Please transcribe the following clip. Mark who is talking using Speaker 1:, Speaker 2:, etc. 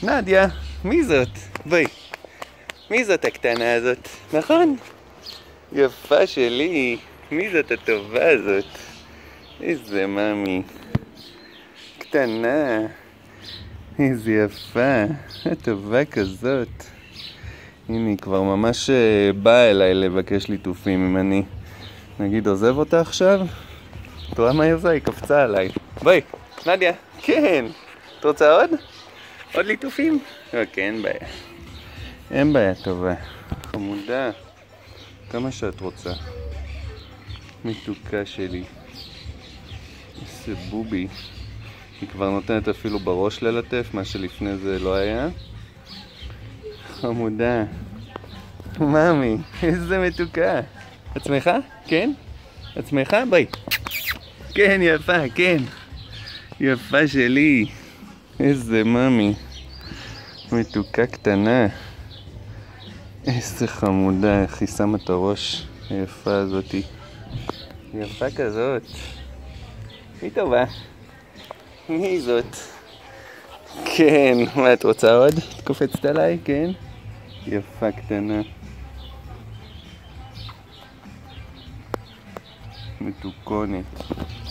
Speaker 1: נדיה, מי זאת? בואי. מי זאת הקטנה הזאת? נכון? יפה שלי. מי זאת הטובה הזאת? איזה ממי. קטנה. איזה יפה. הטובה כזאת. הנה, היא כבר ממש באה אליי לבקש ליטופים. אם אני, נגיד, עוזב אותה עכשיו, את רואה מה היא עושה? היא קפצה עליי. בואי, נדיה. כן. את רוצה עוד? עוד ליטופים? אוקיי, אין בעיה. אין בעיה, טובה. חמודה. כמה שאת רוצה. מתוקה שלי. איזה בובי. היא כבר נותנת אפילו בראש ללטף, מה שלפני זה לא היה. חמודה. ממי, איזה מתוקה. את שמחה? כן? את שמחה? ביי. כן, יפה, כן. יפה שלי. איזה ממי. מתוקה קטנה. איזה חמודה, איך היא שמה את הראש היפה הזאתי. יפה כזאת. היא טובה. מי זאת? כן, מה את רוצה עוד? את קופצת עליי? כן? יפה קטנה. מתוקונת.